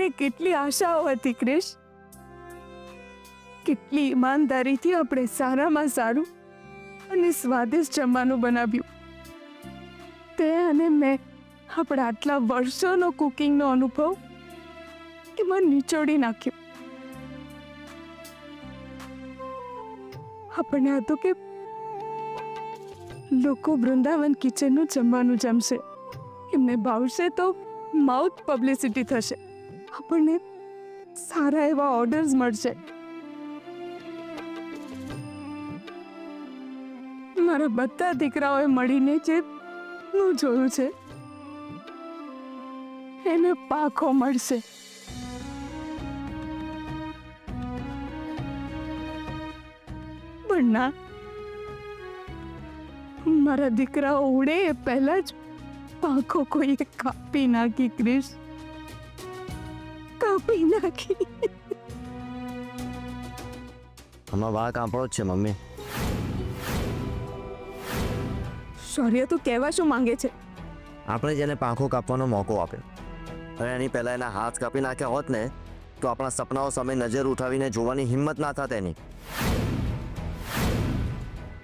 આપણે કેટલી આશાઓ હતી ક્રિશ, કેટલી ઈમાનદારીથી આપણે સારામાં સારું અને સ્વાદિષ્ટ જમવાનું બનાવ્યું. તે અને મેં આપણા આટલા વર્ષોનો કુકિંગનો અનુભવ એમાં નિચોડી નાખ્યો. આપણને હતું કે લોકો વૃંદાવન કિચનનું જમવાનું જમશે, એમને ભાવશે તો માઉથ પબ્લિસિટી થશે, આપણને સારા એવા ઓર્ડર્સ મળશે. મારા બધા દીકરાઓએ મળીને જે હું જોયું છે એને પાખો મળશે. પણ ના, મારા દીકરાઓ ઉડે એ પહેલા જ પાંખો કોઈએ કાપી નાખી ક્રિશ, કાપી નાખી. આમાં વાંક આપણો જ છે મમ્મી. શૌર્ય, તું કહેવા શું માંગે છે? આપણે જેને પાંખો કાપવાનો મોકો આપ્યો, હવે એની પહેલાં એના હાથ કાપી નાખ્યા હોત ને તો આપણા સપનાઓ સામે નજર ઉઠાવીને જોવાની હિંમત ના થાત એની.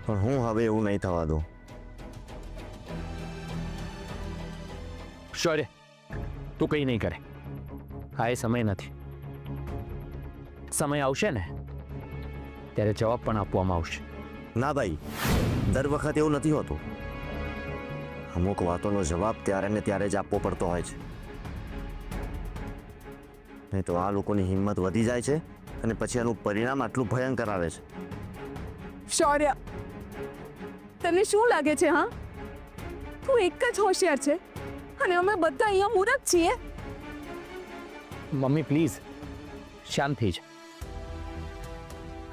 પણ હું હવે એવું નહીં થવા દઉં. શૌર્ય, તું કંઈ નહીં કરે. હા, એ સમય નથી. સમય આવશે ને ત્યારે જવાબ પણ આપવામાં આવશે. ના ભાઈ, દર વખત એવું નથી હોતું. અમુક વાતોનો જવાબ ત્યારે ને ત્યારે જ આપવો પડતો હોય છે, નહીં તો આ લોકોની હિંમત વધી જાય છે અને પછી એનું પરિણામ આટલું ભયંકર આવે છે. શૌર્ય, તને શું લાગે છે? હા, તું એક જ હોશિયાર છે અને અમે બધા અહીંયા મૂરખ છીએ. મમ્મી પ્લીઝ શાંત થઈ જા.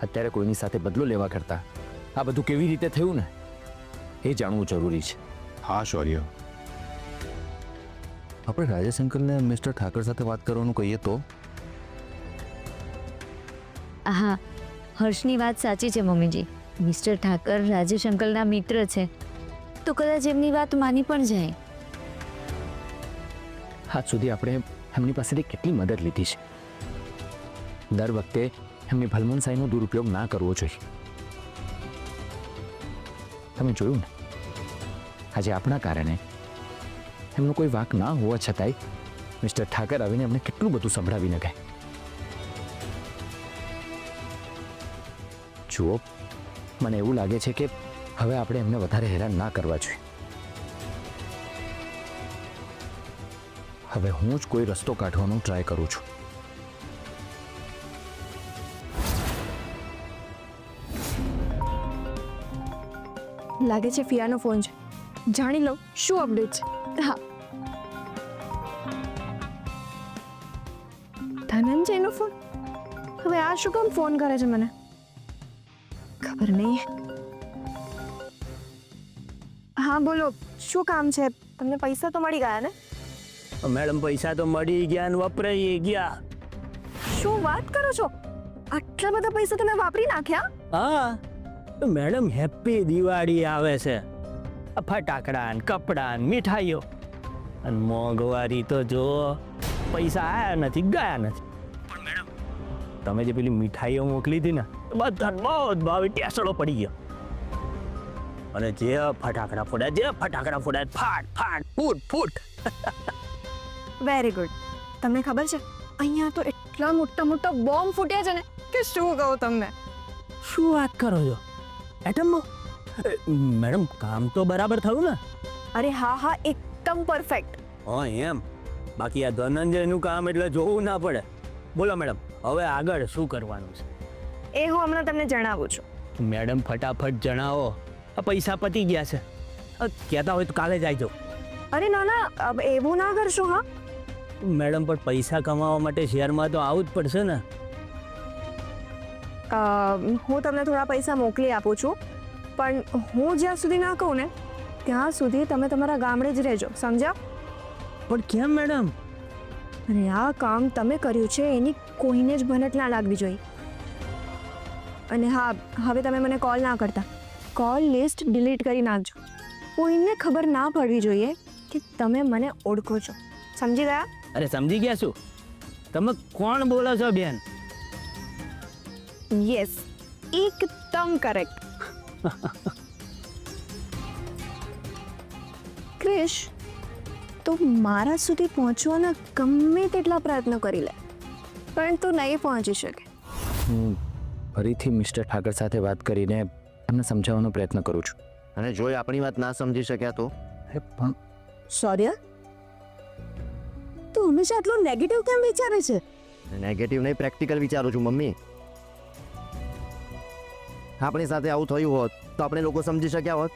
અત્યારે કોઈની સાથે બદલો લેવા કરતા આ બધું કેવી રીતે થયું ને એ જાણવું જરૂરી છે. હા શૌર્ય, આપણે રાજેશ અંકલને મિસ્ટર ઠાકર સાથે વાત કરવાનું કહીએ તો? હા, હર્ષની વાત સાચી છે મમ્મીજી. મિસ્ટર ઠાકર રાજેશ અંકલના મિત્ર છે તો કદાચ એમની વાત માની પણ જાય. આજ સુધી આપણે એમની પાસેથી કેટલી મદદ લીધી છે. દર વખતે એમની ભલમનસાઈનો દુરુપયોગ ના કરવો જોઈએ. તમે જોયું ને, આજે આપણા કારણે એમનો કોઈ વાંક ના હોવા છતાંય મિસ્ટર ઠાકર આવીને એમને કેટલું બધું સંભળાવીને ગયા. જુઓ, મને એવું લાગે છે કે હવે આપણે એમને વધારે હેરાન ના કરવા જોઈએ. હવે હું જ કોઈ રસ્તો કાઢવાનો ટ્રાય કરું છું. લાગે છે ફિયાનો ફોન છે, જાણી લઉં શું અપડેટ છે. હા, ધનંજયનો ફોન. હવે આ શું કામ ફોન કરે છે મને ખબર નહીં. હા બોલો, શું કામ છે? તમને પૈસા તો મળી ગયા ને? મેડમ, પૈસા તો મળી ગયા ને વપરાઈ ગયા. શું વાત કરો છો? આટલા બધા પૈસા તમે વાપરી નાખ્યા? હા મેડમ, હેપી દિવાળી આવે છે. ફટાકડા ને કપડા ને મીઠાઈઓ અને મોંઘવારી તો જો પૈસા આયા નથી ગયા નથી. પણ મેડમ, તમે જે પેલી મીઠાઈઓ મોકલી હતી ને બધા બહુ જ ભાવે ટેસડો પડી ગયો. અને જે ફટાકડા ફોડ્યા ફાટ ફાટ ફૂટ ફૂટ. Very good. તમને ખબર છે અહીંયા તો એટલા મોટા મોટા બોમ્બ ફૂટ્યા છે ને કે શું કહું તમને. શું વાત કરો છો? એટમ મેડમ, કામ તો બરાબર થયું ને? અરે હા હા, એકદમ પરફેક્ટ. હા એમ. બાકી આ ધનંજયનું કામ એટલે જોવું ના પડે. બોલો મેડમ, હવે આગળ શું કરવાનું છે? એ હું હમણાં તમને જણાવું છું. મેડમ ફટાફટ જણાવો. આ પૈસા પતી ગયા છે. કહેતા હોય તો કાલે જ આવી જાઓ. અરે ના ના, એવું ના કરશો. હા મેડમ, પણ પૈસા કમાવા માટે શેરમાં તો આવવું જ પડશે ને. હું તમને થોડા પૈસા મોકલી આપું છું, પણ હું જ્યાં સુધી ના કહું ને ત્યાં સુધી તમે તમારા ગામડે જ રહેજો, સમજ્યા? પણ કેમ મેડમ? અને આ કામ તમે કર્યું છે એની કોઈને જ ભનક ના લાગવી જોઈએ. અને હા, હવે તમે મને કોલ ના કરતા. કોલ લિસ્ટ ડિલીટ કરી નાખજો. કોઈને ખબર ના પડવી જોઈએ કે તમે મને ઓળખો છો, સમજી ગયા? અરે સમજી ગયા શું? તમે કોણ બોલો છો બેન? યસ, એકદમ કરેક્ટ. ક્રિશ, તું મારા સુધી પહોંચવાના ગમે તેટલા પ્રયત્નો કરી લે, પણ તું નહીં પહોંચી શકે. હું ફરીથી મિસ્ટર ઠાકર સાથે વાત કરીને એમને સમજાવવાનો પ્રયત્ન કરું છું. અને જો એ આપણી વાત ના સમજી શક્યા તો અરે પણ શૌર્ય, તું હંમેશા આટલું નેગેટિવ કેમ વિચારે છે? નેગેટિવ નહીં, પ્રેક્ટિકલ વિચારું છું મમ્મી. આપણી સાથે આવું થયું હોત તો આપણે લોકો સમજી શક્યા હોત.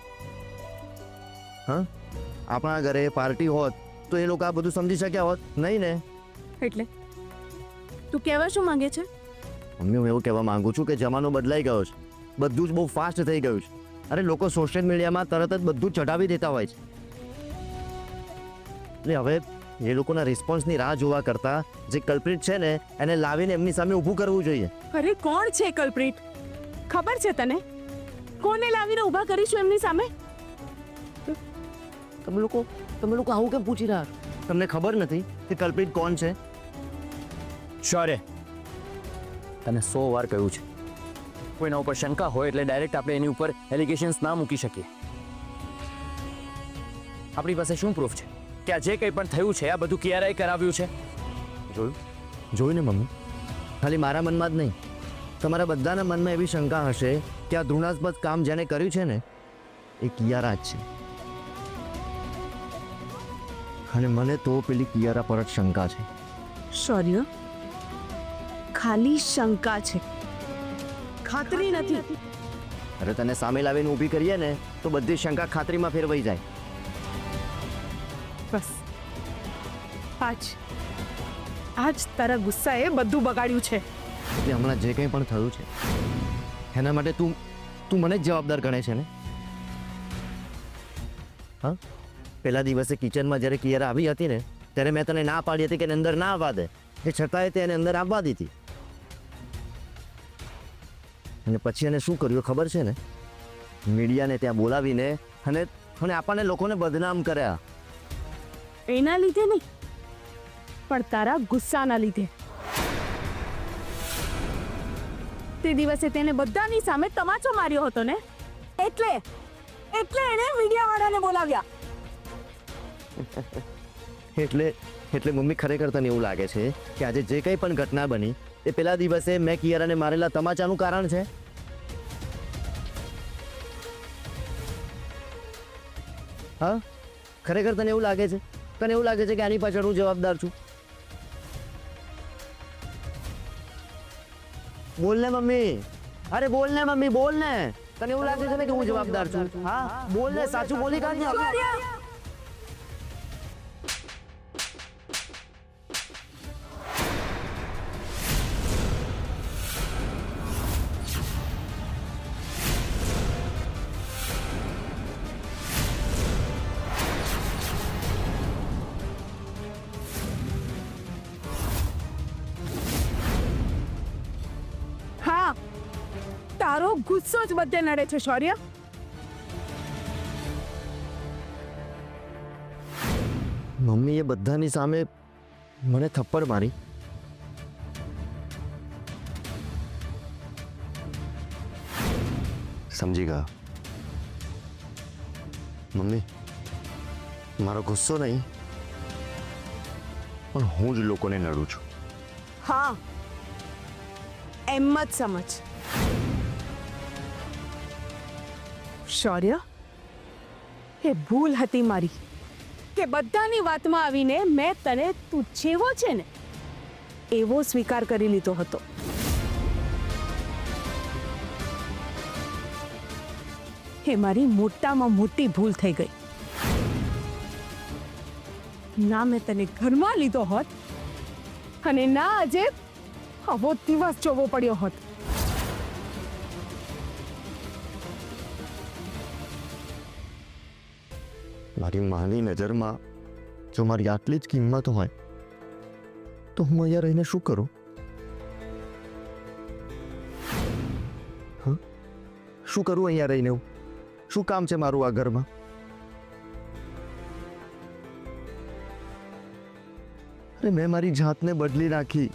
હા, આપણા ઘરે પાર્ટી હોત તો એ લોકો આ બધું સમજી શક્યા હોત નહીં ને. એટલે તું કહેવા શું માંગે છે? મમ્મી, હું એવું કહેવા માંગુ છું કે જમાનો બદલાઈ ગયો છે, બધું જ બહુ ફાસ્ટ થઈ ગયું છે. અરે લોકો સોશિયલ મીડિયામાં તરત જ બધું ચઢાવી દેતા હોય છે. એટલે હવે એ લોકોના રિસ્પોન્સની રાહ જોવા કરતાં જે કલ્પ્રિટ છે ને એને લાવીને એમની સામે ઊભું કરવું જોઈએ. અરે કોણ છે કલ્પ્રિટ? ખબર છે તને? કોને લાવીને ઊભા કરીશું એમની સામે? તમે લોકો આવું કેમ પૂછી રહ્યા છો? તમને ખબર નથી કે કલ્પ્રિટ કોણ છે? શૌર્ય, તને 100 વાર કહ્યું છે, કોઈના ઉપર શંકા હોય એટલે ડાયરેક્ટ આપણે એની ઉપર એલિગેશન્સ ના મૂકી શકીએ. આપણી પાસે શું પ્રૂફ છે કે આ જે કંઈ પણ થયું છે આ બધું કિયારાએ કરાવ્યું છે? જોયું ને મમ્મી, ખાલી મારા મનમાં જ નહીં, તમારા બધાના મનમાં એવી શંકા હશે કે આ ધૃણાસ્પદ કામ જેને કર્યું છે ને એ કિયારા જ છે. અને મને તો પેલી કિયારા પર જ શંકા છે. શૌર્ય, ખાલી શંકા છે, ખાતરી નથી. અરે તને સામે લાવીને ઊભી કરીએ ને તો બધી શંકા ખાતરીમાં ફેરવાઈ જાય. બસ આજ તારા ગુસ્સાએ બધું બગાડ્યું છે. એટલે હમણાં જે કંઈ પણ થયું છે એના માટે તું મને જ જવાબદાર ગણે છે ને? હા, પહેલા દિવસે કિચનમાં જ્યારે કિયારા આવી હતી ને ત્યારે મેં તને ના પાડી હતી કે એને અંદર ના આવવા દે, એ છતાંય તે એને અંદર આવવા દીધી. અને પછી એને શું કર્યું ખબર છે ને? મીડિયાને ત્યાં બોલાવીને અને આપણને લોકોને બદનામ કર્યા. એના લીધે નહીં, પણ તારા ગુસ્સાના લીધે. તે દિવસે તેને બધાની સામે તમાચો માર્યો હતો ને, એટલે એને મીડિયાવાળાને બોલાવ્યા. એટલે મમ્મી, ખરેખર તને એવું લાગે છે કે આજે જે કંઈ પણ ઘટના બની એ પેલા દિવસે મેં કિયારાને મારેલા તમાચાનું કારણ છે? હા, ખરેખર તને એવું લાગે છે? તને એવું લાગે છે કે આની પાછળ હું જવાબદાર છું? બોલ ને મમ્મી, અરે બોલ ને મમ્મી, બોલ ને. તને એવું લાગે છે ને કે હું જવાબદાર છું? હા, બોલ ને, સાચું બોલી કાઢ. હા, તારો ગુસ્સો જ બધે નડે છે શૌર્ય. મમ્મી એ બધાની સામે મને થપ્પડ મારી. સમજી ગયા મમ્મી? મારો ગુસ્સો નહીં, પણ હું જ લોકોને નડું છું. હા, એમ જ સમજ. શૌર્ય, એ ભૂલ હતી મારી કે બધાની વાતમાં આવીને મેં તને તું જેવો છે ને એવો સ્વીકાર કરી લીધો હતો. એ મારી મોટામાં મોટી ભૂલ થઈ ગઈ. ના મેં તને ઘરમાં લીધો હોત અને ના આજે આવો દિવસ જોવો પડ્યો હોત. મારી માની નજરમાં જો મારી આટલી જ કિંમત હોય તો હું અહીંયા રહીને શું કરું? શું કરું અહીંયા રહીને? હું શું કામ છે મારું આ ઘરમાં? અને મેં મારી જાતને બદલી નાખી,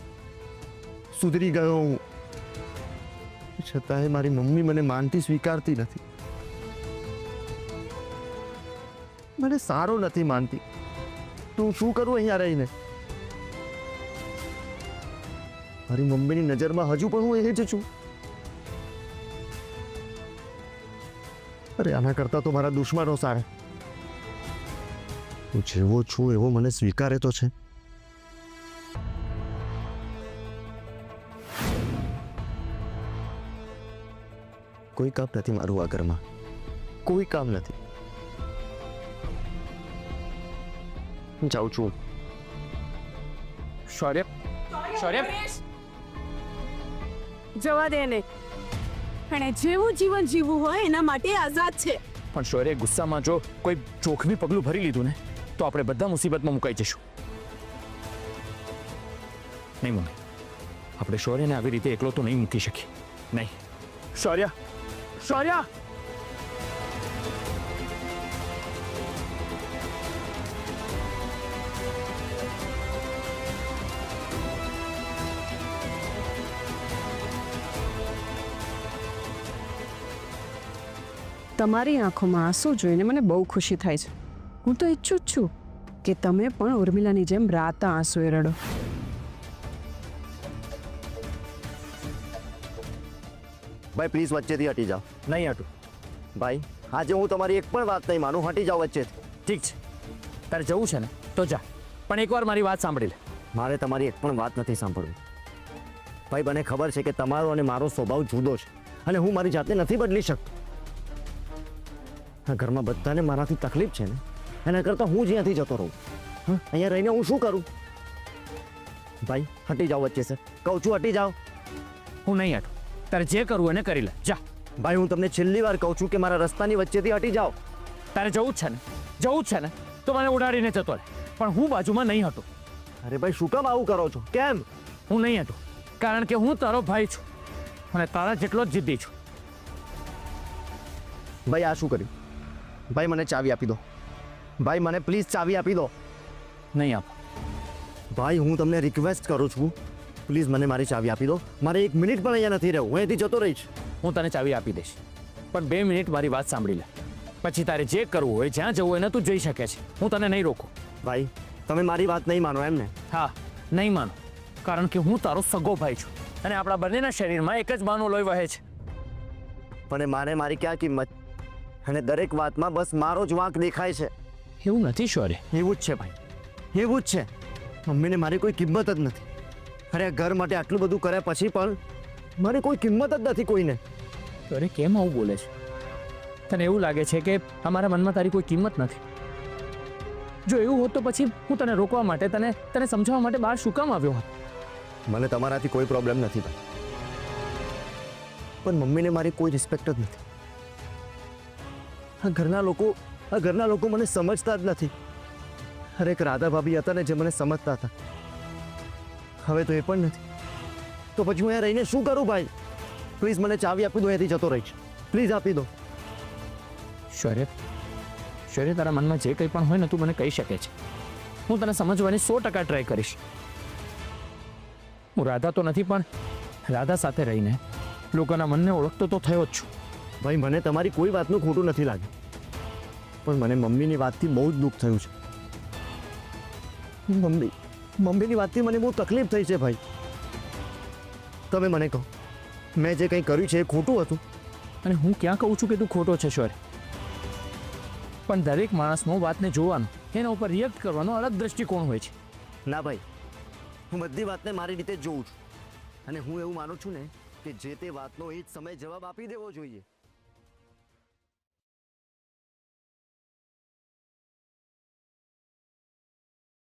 સુધરી ગયો હું. છતાંય મારી મમ્મી મને માનતી સ્વીકારતી નથી, મને સારો નથી માનતી. તો હું શું કરું અહીંયા રહીને? મારી મમ્મીની નજરમાં હજુ પણ હું એ જ છું. અરે આના કરતા તો મારા દુશ્મનો સારા. હું જેવો છું એવો મને સ્વીકારે તો છે. કોઈ કામ નથી મારું આ ઘરમાં, કોઈ કામ નથી. હું જાઉં છું. શૌર્ય, શૌર્ય, જવા દે ને, એણે જેવું જીવન જીવવું હોય એના માટે આઝાદ છે. પણ શૌર્ય ગુસ્સામાં જો કોઈ જોખમી પગલું ભરી લીધું ને તો આપણે બધા મુસીબતમાં મુકાઈ જશું. નહીં મમ્મી, આપણે શૌર્યને આવી રીતે એકલો તો નહીં મૂકી શકીએ. નહીં શૌર્ય, શૌર્ય! તમારી આંખોમાં આંસુ જોઈને મને બહુ ખુશી થાય છે. હું તો ઈચ્છું જ છું કે તમે પણ ઉર્મિલાની જેમ રાતા આંસુએ રડો. ભાઈ પ્લીઝ વચ્ચેથી હટી જાઓ. નહીં હટું. ભાઈ આજે હું તમારી એક પણ વાત નહીં માનું. હટી જાઓ વચ્ચેથી. ઠીક છે, તારે જવું છે ને તો જા, પણ એકવાર મારી વાત સાંભળી લે. મારે તમારી એક પણ વાત નથી સાંભળવી. ભાઈ મને ખબર છે કે તમારો અને મારો સ્વભાવ જુદો છે અને હું મારી જાતને નથી બદલી શકતો. આ ઘરમાં બધાને મારાથી તકલીફ છે ને, એના કરતાં હું જ્યાંથી જતો રહું. અહીંયા રહીને હું શું કરું? ભાઈ હટી જાઓ વચ્ચે સર, કહું છું હટી જાઓ. હું નહીં હટું. તારે જે કરવું એને કરી લે, જા. ભાઈ હું તમને છેલ્લી વાર કહું છું કે મારા રસ્તાની વચ્ચેથી હટી જાઓ. તારે જવું જ છે ને, જવું જ છે ને તો મને ઉડાડીને જતો રહે, પણ હું બાજુમાં નહીં હટું. અરે ભાઈ શું કામ આવું કરો છો? કેમ? હું નહીં હટું કારણ કે હું તારો ભાઈ છું અને તારા જેટલો જ જિદ્દી છું. ભાઈ આ શું કર્યું? ભાઈ મને ચાવી આપી દો. ભાઈ મને પ્લીઝ ચાવી આપી દો. નહીં આપ. ભાઈ હું તમને રિક્વેસ્ટ કરું છું, પ્લીઝ મને મારી ચાવી આપી દો. મારે 1 મિનિટ પણ અહીંયા નથી રહેવું, હું અહીંથી જતો રહીશ. હું તને ચાવી આપી દઈશ, પણ 2 મિનિટ મારી વાત સાંભળી લે. પછી તારે જે કરવું હોય, જ્યાં જવું હોય ને તું જઈ શકે છે. હું તને નહીં રોકું. ભાઈ તમે મારી વાત નહીં માનો એમ ને? હા, નહીં માનો, કારણ કે હું તારો સગો ભાઈ છું અને આપણા બંનેના શરીરમાં એક જ માનું લોહી વહે છે. પણ મારે મારી ક્યાં કિંમત? અને દરેક વાતમાં બસ મારો જ વાંક દેખાય છે. એવું નથી શૌર્ય. એવું જ છે ભાઈ, એવું જ છે. મમ્મીને મારી કોઈ કિંમત જ નથી. અરે આ ઘર માટે આટલું બધું કર્યા પછી પણ મારી કોઈ કિંમત જ નથી કોઈને. શૌર્ય કેમ આવું બોલે છે? તને એવું લાગે છે કે અમારા મનમાં તારી કોઈ કિંમત નથી? જો એવું હોત તો પછી હું તને રોકવા માટે, તને સમજાવવા માટે બહાર શું કામ આવ્યો હોત? મને તમારાથી કોઈ પ્રોબ્લેમ નથી ભાઈ, પણ મમ્મીને મારી કોઈ રિસ્પેક્ટ જ નથી. આ ઘરના લોકો મને સમજતા જ નથી. અરે એક રાધા ભાભી હતા ને જે મને સમજતા હતા, હવે તો એ પણ નથી. તો પછી હું અહીંયા રહીને શું કરું ભાઈ? પ્લીઝ મને ચાવી આપી દો, અહીંયાથી જતો રહીશ. પ્લીઝ આપી દો. શૌર્ય, તારા મનમાં જે કંઈ પણ હોય ને તું મને કહી શકે છે. હું તને સમજવાની 100% ટ્રાય કરીશ. હું રાધા તો નથી, પણ રાધા સાથે રહીને લોકોના મનને ઓળખતો તો થયો જ છું. ભાઈ મને તમારી કોઈ વાતનું ખોટું નથી લાગ્યું, પણ મને મમ્મીની વાતથી બહુ જ દુઃખ થયું છે. મમ્મીની વાતથી મને બહુ તકલીફ થઈ છે ભાઈ. તમે મને કહો, મેં જે કંઈ કર્યું છે એ ખોટું હતું? અને હું ક્યાં કહું છું કે તું ખોટો છે શૌર્ય? પણ દરેક માણસનો વાતને જોવાનો, એના ઉપર રિએક્ટ કરવાનો અલગ દ્રષ્ટિકોણ હોય છે. ના ભાઈ, હું બધી વાતને મારી રીતે જ જોઉં છું અને હું એવું માનું છું ને કે જે તે વાતનો એ જ સમય જવાબ આપી દેવો જોઈએ.